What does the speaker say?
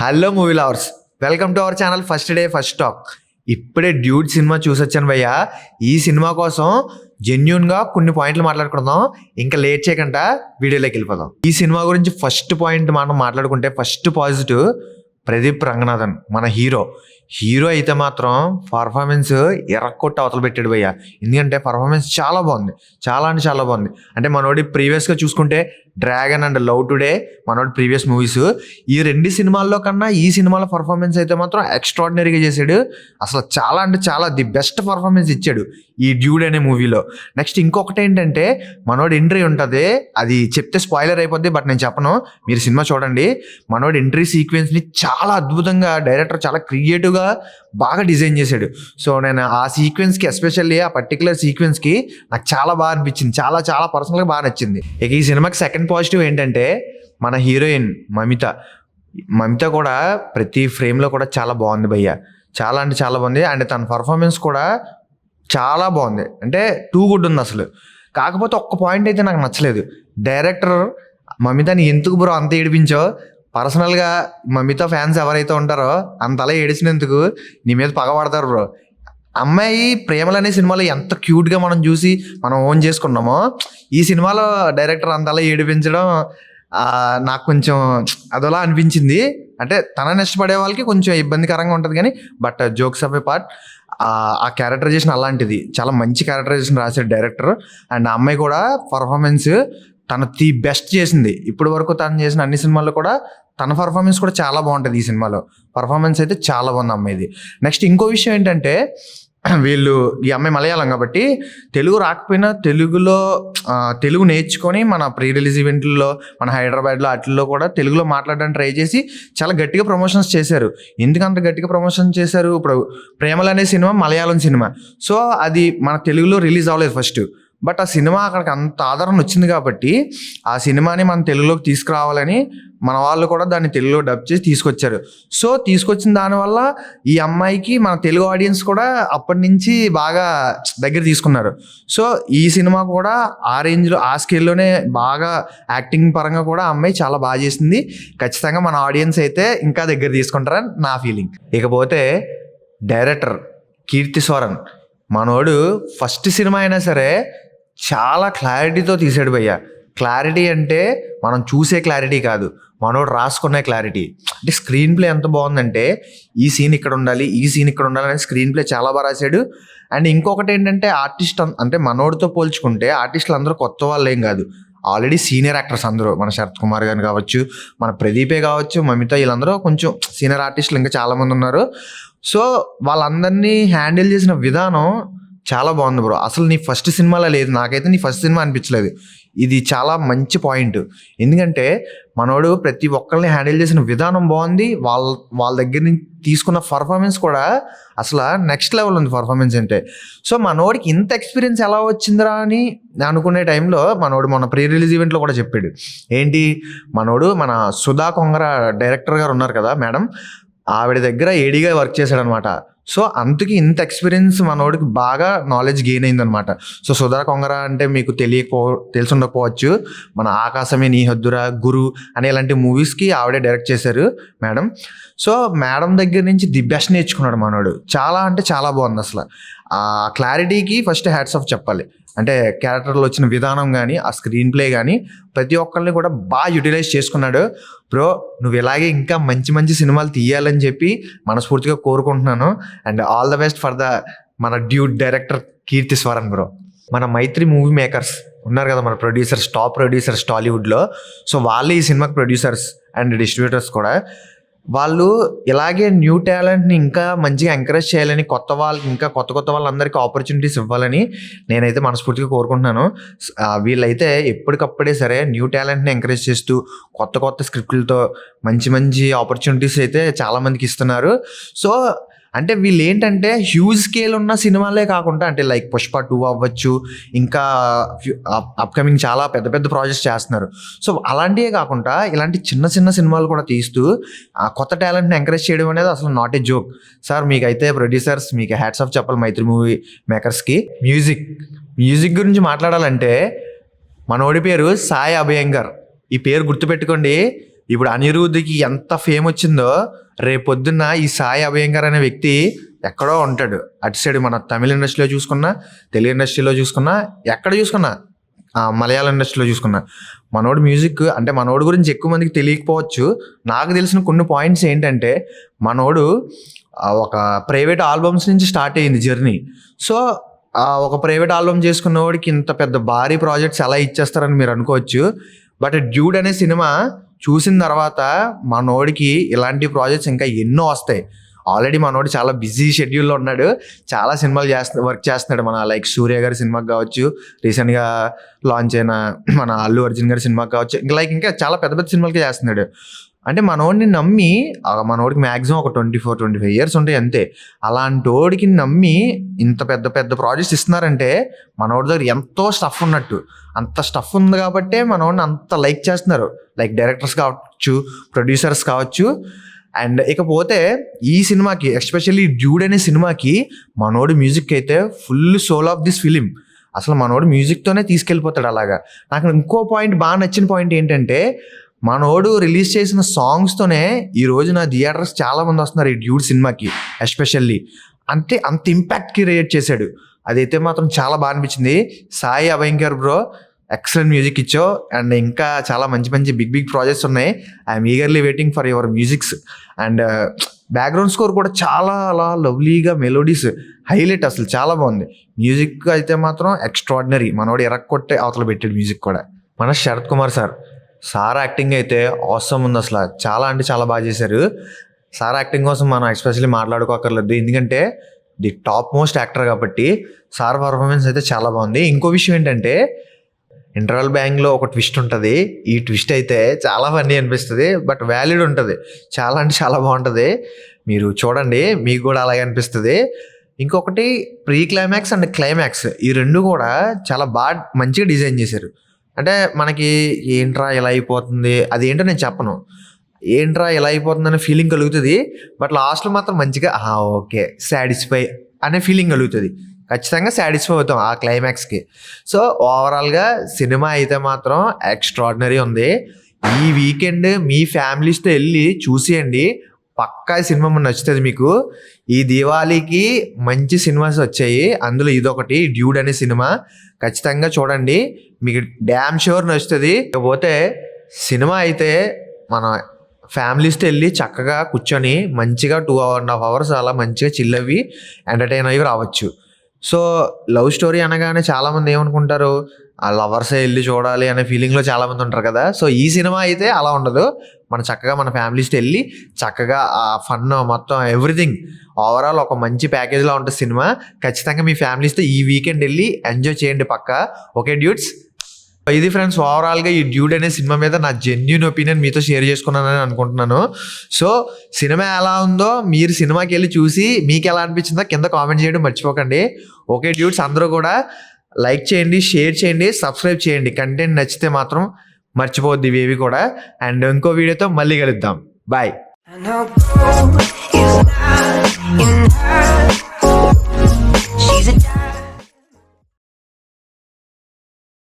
Hello movie lovers, welcome to our channel first day first talk. ఇప్పుడే dude cinema చూసొచ్చాను భయ్య. ఈ cinema కోసం జెన్యూన్గా కొన్ని పాయింట్లు మాట్లాడుకుందాం. ఇంకా లేట్ చేయకుండా వీడియోలోకి వెళ్ళిపోదాం. ఈ సినిమా గురించి ఫస్ట్ పాయింట్ మనం మాట్లాడుకుంటే ఫస్ట్ పాజిటివ్ ప్రదీప్ రంగనాథన్, మన హీరో అయితే మాత్రం పర్ఫార్మెన్స్ ఎరక్కొట్టి అవతల పెట్టాడు భయ్య. ఎందుకంటే పర్ఫార్మెన్స్ చాలా బాగుంది, చాలా అంటే చాలా బాగుంది. అంటే మనోడి ప్రీవియస్గా చూసుకుంటే డ్రాగన్ అండ్ లవ్ టుడే, మనోడి ప్రీవియస్ మూవీస్, ఈ రెండు సినిమాల్లో కన్నా ఈ సినిమాలో పర్ఫార్మెన్స్ అయితే మాత్రం ఎక్స్ట్రాడినరీగా చేశాడు. అసలు చాలా అంటే చాలా ది బెస్ట్ పర్ఫార్మెన్స్ ఇచ్చాడు ఈ డ్యూడ్ అనే మూవీలో. నెక్స్ట్ ఇంకొకటి ఏంటంటే మనోడి ఎంట్రీ ఉంటుంది, అది చెప్తే స్పాయిలర్ అయిపోద్ది, బట్ నేను చెప్పను, మీరు సినిమా చూడండి. మనోడి ఎంట్రీ సీక్వెన్స్ని చాలా అద్భుతంగా డైరెక్టర్ చాలా క్రియేటివ్గా బాగా డిజైన్ చేశాడు. సో నేను ఆ సీక్వెన్స్కి, ఎస్పెషల్లీ ఆ పర్టికులర్ సీక్వెన్స్కి నాకు చాలా బాగా అనిపించింది, చాలా చాలా పర్సనల్గా బాగా నచ్చింది. ఇక ఈ సినిమాకి సెకండ్ పాజిటివ్ ఏంటంటే మన హీరోయిన్ మమిత కూడా ప్రతి ఫ్రేమ్లో కూడా చాలా బాగుంది భయ్య, చాలా అంటే చాలా బాగుంది. అండ్ తన పర్ఫార్మెన్స్ కూడా చాలా బాగుంది, అంటే టూ గుడ్ ఉంది అసలు. కాకపోతే ఒక్క పాయింట్ అయితే నాకు నచ్చలేదు. డైరెక్టర్ మమితని ఎందుకు బ్రో అంత ఏడిపించో, పర్సనల్గా మమిత ఫ్యాన్స్ ఎవరైతే ఉంటారో అంతలా ఏడిచినందుకు నీ మీద పగబడతారు బ్రో. అమ్మాయి ప్రేమలు అనే సినిమాలో ఎంత క్యూట్గా మనం చూసి మనం ఓన్ చేసుకున్నామో, ఈ సినిమాలో డైరెక్టర్ అంతలా ఏడిపించడం నాకు కొంచెం అదోలా అనిపించింది. అంటే తనని ఇష్టపడే వాళ్ళకి కొంచెం ఇబ్బందికరంగా ఉంటుంది, కానీ but jokes of A part, ఆ క్యారెక్టరైజేషన్ అలాంటిది, చాలా మంచి క్యారెక్టరైజేషన్ రాశాడు డైరెక్టర్. అండ్ ఆ అమ్మాయి కూడా పర్ఫార్మెన్స్ తన ది బెస్ట్ చేసింది. ఇప్పటి వరకు తను చేసిన అన్ని సినిమాల్లో కూడా తన పర్ఫార్మెన్స్ కూడా చాలా బాగుంటుంది. ఈ సినిమాలో పర్ఫార్మెన్స్ అయితే చాలా బాగుంది అమ్మాయిది. నెక్స్ట్ ఇంకో విషయం ఏంటంటే, ఈ అమ్మాయి మలయాళం కాబట్టి తెలుగు రాకపోయినా తెలుగు నేర్చుకొని మన ప్రీ రిలీజ్ ఈవెంట్లో మన హైదరాబాద్లో వాటిల్లో కూడా తెలుగులో మాట్లాడడానికి ట్రై చేసి చాలా గట్టిగా ప్రమోషన్స్ చేశారు. ఎందుకు అంత గట్టిగా ప్రమోషన్ చేశారు? ఇప్పుడు ప్రేమలు అనే సినిమా మలయాళం సినిమా, సో అది మన తెలుగులో రిలీజ్ అవ్వలేదు ఫస్ట్. బట్ ఆ సినిమా అక్కడికి అంత ఆదరణ వచ్చింది కాబట్టి ఆ సినిమాని మన తెలుగులోకి తీసుకురావాలని మన వాళ్ళు కూడా దాన్ని తెలుగులో డబ్ చేసి తీసుకొచ్చారు. సో తీసుకొచ్చిన దానివల్ల ఈ అమ్మాయికి మన తెలుగు ఆడియన్స్ కూడా అప్పటి నుంచి బాగా దగ్గర తీసుకున్నారు. సో ఈ సినిమా కూడా ఆ రేంజ్లో, ఆ స్కేల్లోనే బాగా యాక్టింగ్ పరంగా కూడా ఆ అమ్మాయి చాలా బాగా చేసింది. ఖచ్చితంగా మన ఆడియన్స్ అయితే ఇంకా దగ్గర తీసుకుంటారని నా ఫీలింగ్. ఇకపోతే డైరెక్టర్ కీర్తి స్వరన్, మనోడు ఫస్ట్ సినిమా అయినా సరే చాలా క్లారిటీతో తీసాడు భయ్య. క్లారిటీ అంటే మనం చూసే క్లారిటీ కాదు, మనోడు రాసుకునే క్లారిటీ. అంటే స్క్రీన్ ప్లే ఎంత బాగుందంటే, ఈ సీన్ ఇక్కడ ఉండాలి, ఈ సీన్ ఇక్కడ ఉండాలి అని స్క్రీన్ ప్లే చాలా బాగా రాశాడు. అండ్ ఇంకొకటి ఏంటంటే ఆర్టిస్ట్, అంటే మనోడితో పోల్చుకుంటే ఆర్టిస్టులు అందరూ కొత్త వాళ్ళు ఏం కాదు, ఆల్రెడీ సీనియర్ యాక్టర్స్ అందరూ. మన శరత్ కుమార్ గారిని కావచ్చు, మన ప్రదీపే కావచ్చు, మమిత, వీళ్ళందరూ కొంచెం సీనియర్ ఆర్టిస్టులు ఇంకా చాలామంది ఉన్నారు. సో వాళ్ళందరినీ హ్యాండిల్ చేసిన విధానం చాలా బాగుంది బ్రో. అసలు నీ ఫస్ట్ సినిమాలో లేదు, నాకైతే నీ ఫస్ట్ సినిమా అనిపించలేదు. ఇది చాలా మంచి పాయింట్. ఎందుకంటే మనోడు ప్రతి ఒక్కరిని హ్యాండిల్ చేసిన విధానం బాగుంది. వాళ్ళ దగ్గర నుంచి తీసుకున్న పర్ఫార్మెన్స్ కూడా అసలు నెక్స్ట్ లెవెల్ ఉంది పర్ఫార్మెన్స్ అంటే. సో మనోడికి ఇంత ఎక్స్పీరియన్స్ ఎలా వచ్చిందిరా అని అనుకునే టైంలో మనోడు మన ప్రీ రిలీజ్ ఈవెంట్లో కూడా చెప్పాడు. ఏంటి, మనోడు మన సుధా కొంగర డైరెక్టర్ గారు ఉన్నారు కదా మేడం, ఆవిడ దగ్గర ఏడీగా వర్క్ చేశాడనమాట. సో అందుకే ఇంత ఎక్స్పీరియన్స్ మనోడికి బాగా నాలెడ్జ్ గెయిన్ అయిందనమాట. సో సుధా కొంగర అంటే మీకు తెలిసి ఉండకపోవచ్చు, మన ఆకాశమే నీ హద్దురా, గురు అనే ఇలాంటి మూవీస్కి ఆవిడే డైరెక్ట్ చేశారు మేడం. సో మేడం దగ్గర నుంచి ది బెస్ట్ నేర్చుకున్నాడు మనోడు. చాలా అంటే చాలా బాగుంది అసలు. ఆ క్లారిటీకి ఫస్ట్ హ్యాట్స్ ఆఫ్ చెప్పాలి. అంటే క్యారెక్టర్లో వచ్చిన విధానం కానీ, ఆ స్క్రీన్ ప్లే కానీ ప్రతి ఒక్కరిని కూడా బాగా యూటిలైజ్ చేసుకున్నాడు. బ్రో నువ్వు ఇలాగే ఇంకా మంచి మంచి సినిమాలు తీయాలని చెప్పి మనస్ఫూర్తిగా కోరుకుంటున్నాను. And all the best for మన డ్యూడ్ డైరెక్టర్ కీర్తి స్వరన్ బ్రో. మన మైత్రి మూవీ మేకర్స్ ఉన్నారు కదా, మన ప్రొడ్యూసర్స్, టాప్ ప్రొడ్యూసర్స్ టాలీవుడ్లో. సో వాళ్ళే ఈ సినిమాకి ప్రొడ్యూసర్స్ అండ్ డిస్ట్రిబ్యూటర్స్ కూడా. వాళ్ళు ఇలాగే న్యూ టాలెంట్ని ఇంకా మంచిగా ఎంకరేజ్ చేయాలని, కొత్త వాళ్ళందరికీ ఆపర్చునిటీస్ ఇవ్వాలని నేనైతే మనస్ఫూర్తిగా కోరుకుంటున్నాను. వీళ్ళైతే ఎప్పటికప్పుడే సరే న్యూ టాలెంట్ని ఎంకరేజ్ చేస్తూ కొత్త స్క్రిప్ట్లతో మంచి మంచి ఆపర్చునిటీస్ అయితే చాలామందికి ఇస్తున్నారు. సో అంటే వీళ్ళు ఏంటంటే హ్యూజ్ స్కేల్ ఉన్న సినిమాలే కాకుండా, అంటే లైక్ పుష్ప 2 అవ్వచ్చు, ఇంకా అప్కమింగ్ చాలా పెద్ద పెద్ద ప్రాజెక్ట్స్ చేస్తున్నారు. సో అలాంటివే కాకుండా ఇలాంటి చిన్న చిన్న సినిమాలు కూడా తీస్తూ ఆ కొత్త టాలెంట్ని ఎంకరేజ్ చేయడం అనేది అసలు నాట్ ఏ జోక్. సార్ మీకైతే ప్రొడ్యూసర్స్ మీకు హ్యాట్స్ ఆఫ్ చెప్పాలి, మైత్రి మూవీ మేకర్స్కి. మ్యూజిక్ గురించి మాట్లాడాలంటే మనోడి పేరు సాయి అభయంకర్. ఈ పేరు గుర్తుపెట్టుకోండి. ఇప్పుడు అనిరుద్ధ్కి ఎంత ఫేమ్ వచ్చిందో రేపొద్దున్న ఈ సాయి అభయంకర్ అనే వ్యక్తి ఎక్కడో ఉంటాడు. అటు సైడ్ మన తమిళ ఇండస్ట్రీలో చూసుకున్నా, తెలుగు ఇండస్ట్రీలో చూసుకున్నా, ఎక్కడ చూసుకున్నా, మలయాళం ఇండస్ట్రీలో చూసుకున్నా, మనోడు మ్యూజిక్ అంటే మనోడు గురించి ఎక్కువ మందికి తెలియకపోవచ్చు. నాకు తెలిసిన కొన్ని పాయింట్స్ ఏంటంటే, మనోడు ఒక ప్రైవేట్ ఆల్బమ్స్ నుంచి స్టార్ట్ అయ్యింది జర్నీ. సో ఒక ప్రైవేట్ ఆల్బమ్ చేసుకున్న వాడికి ఇంత పెద్ద భారీ ప్రాజెక్ట్స్ ఎలా ఇచ్చేస్తారని మీరు అనుకోవచ్చు. బట్ డ్యూడ్ అనే సినిమా చూసిన తర్వాత మనోడికి ఇలాంటి ప్రాజెక్ట్స్ ఇంకా ఎన్నో వస్తాయి. ఆల్రెడీ మనోడు చాలా బిజీ షెడ్యూల్లో ఉన్నాడు, చాలా సినిమాలు వర్క్ చేస్తున్నాడు. మన లైక్ సూర్య గారి సినిమాకి కావచ్చు, రీసెంట్గా లాంచ్ అయిన మన అల్లు అర్జున్ గారి సినిమాకి కావచ్చు, ఇంకా చాలా పెద్ద పెద్ద సినిమాలకి చేస్తున్నాడు. అంటే మనోడిని నమ్మి, మనోడికి మ్యాక్సిమం ఒక 24-25 ఇయర్స్ ఉంటాయి అంతే. అలాంటి వాడికి నమ్మి ఇంత పెద్ద పెద్ద ప్రాజెక్ట్స్ ఇస్తున్నారంటే మనోడి దగ్గర ఎంతో స్టఫ్ ఉన్నట్టు. అంత స్టఫ్ ఉంది కాబట్టే మనోడిని అంత లైక్ చేస్తున్నారు, లైక్ డైరెక్టర్స్ కావచ్చు, ప్రొడ్యూసర్స్ కావచ్చు. అండ్ ఇకపోతే ఈ సినిమాకి ఎస్పెషల్లీ డ్యూడ్ అనే సినిమాకి మనోడు మ్యూజిక్ అయితే full soul of this film. అసలు మనోడు మ్యూజిక్తోనే తీసుకెళ్ళిపోతాడు. అలాగా నాకు ఇంకో పాయింట్ బాగా నచ్చిన పాయింట్ ఏంటంటే, మనోడు రిలీజ్ చేసిన సాంగ్స్తోనే ఈ రోజు నా థియేటర్స్ చాలా మంది వస్తున్నారు ఈ డ్యూడ్ సినిమాకి ఎస్పెషల్లీ. అంటే అంత ఇంపాక్ట్ క్రియేట్ చేశాడు. అదైతే మాత్రం చాలా బాగా అనిపించింది. Sai Abhyankar bro, excellent music ఇచ్చావు. అండ్ ఇంకా చాలా మంచి మంచి బిగ్ ప్రాజెక్ట్స్ ఉన్నాయి. I'm eagerly waiting for your musics. And background score కూడా చాలా అలా లవ్లీగా, మెలోడీస్ హైలైట్, అసలు చాలా బాగుంది. మ్యూజిక్ అయితే మాత్రం ఎక్స్ట్రాడినరీ. మనోడు ఎరక్కొట్టే అవతల పెట్టాడు మ్యూజిక్ కూడా. మన శరత్ కుమార్ సార్ యాక్టింగ్ అయితే ఆసమ్ ఉంది. అసలు చాలా అంటే చాలా బాగా చేశారు. సార్ యాక్టింగ్ కోసం మనం ఎస్పెషల్లీ మాట్లాడుకోకర్లేదు, ఎందుకంటే ది టాప్ మోస్ట్ యాక్టర్ కాబట్టి. సార్ పర్ఫార్మెన్స్ అయితే చాలా బాగుంది. ఇంకో విషయం ఏంటంటే, ఇంటర్వల్ బ్యాంగ్లో ఒక ట్విస్ట్ ఉంటుంది. ఈ ట్విస్ట్ అయితే చాలా ఫన్నీ అనిపిస్తుంది, బట్ వ్యాలిడ్ ఉంటుంది. చాలా అంటే చాలా బాగుంటుంది. మీరు చూడండి, మీకు కూడా అలాగే అనిపిస్తుంది. ఇంకొకటి ప్రీ క్లైమాక్స్ అండ్ క్లైమాక్స్, ఈ రెండు కూడా చాలా బాగా మంచిగా డిజైన్ చేశారు. అంటే మనకి ఏంట్రా ఇలా అయిపోతుంది, అది ఏంటో నేను చెప్పను, ఏంట్రా ఇలా అయిపోతుంది అనే ఫీలింగ్ కలుగుతుంది. బట్ లాస్ట్లో మాత్రం మంచిగా ఓకే సాటిస్ఫై అనే ఫీలింగ్ కలుగుతుంది. ఖచ్చితంగా సాటిస్ఫై అవుతాం ఆ క్లైమాక్స్కి. సో ఓవరాల్గా సినిమా అయితే మాత్రం ఎక్స్ట్రాడినరీ ఉంది. ఈ వీకెండ్ మీ ఫ్యామిలీస్తో వెళ్ళి చూసేయండి, పక్కా సినిమా నచ్చుతుంది మీకు. ఈ దివాళీకి మంచి సినిమాస్ వచ్చాయి, అందులో ఇదొకటి డ్యూడ్ అనే సినిమా. ఖచ్చితంగా చూడండి, మీకు డ్యామ్ షూర్ నచ్చుతుంది. ఇకపోతే సినిమా అయితే మన ఫ్యామిలీస్తో వెళ్ళి చక్కగా కూర్చొని మంచిగా 2.5 hours అలా మంచిగా చిల్ అవి ఎంటర్టైన్ అయ్యి రావచ్చు. సో లవ్ స్టోరీ అనగానే చాలామంది ఏమనుకుంటారు, ఆ లవర్సే వెళ్ళి చూడాలి అనే ఫీలింగ్లో చాలామంది ఉంటారు కదా. సో ఈ సినిమా అయితే అలా ఉండదు. మనం చక్కగా మన ఫ్యామిలీస్తో వెళ్ళి చక్కగా ఆ ఫన్ మొత్తం ఎవ్రీథింగ్ ఓవరాల్ ఒక మంచి ప్యాకేజ్లో ఉంటుంది సినిమా. ఖచ్చితంగా మీ ఫ్యామిలీస్తో ఈ వీకెండ్ వెళ్ళి ఎంజాయ్ చేయండి పక్కా. ఓకే డ్యూడ్స్, ఇది ఫ్రెండ్స్ ఓవరాల్గా ఈ డ్యూడ్ అనే సినిమా మీద నా జెన్యూన్ ఒపీనియన్ మీతో షేర్ చేసుకున్నానని అనుకుంటున్నాను. సో సినిమా ఎలా ఉందో మీరు సినిమాకి వెళ్ళి చూసి మీకు ఎలా అనిపించిందో కింద కామెంట్ చేయడం మర్చిపోకండి. ఓకే డ్యూడ్స్, అందరూ కూడా లైక్ చేయండి, షేర్ చేయండి, సబ్స్క్రైబ్ చేయండి. కంటెంట్ నచ్చితే మాత్రం మర్చిపోవద్దు ఇవేవి కూడా. అండ్ ఇంకో వీడియోతో మళ్ళీ కలుద్దాం. బాయ్.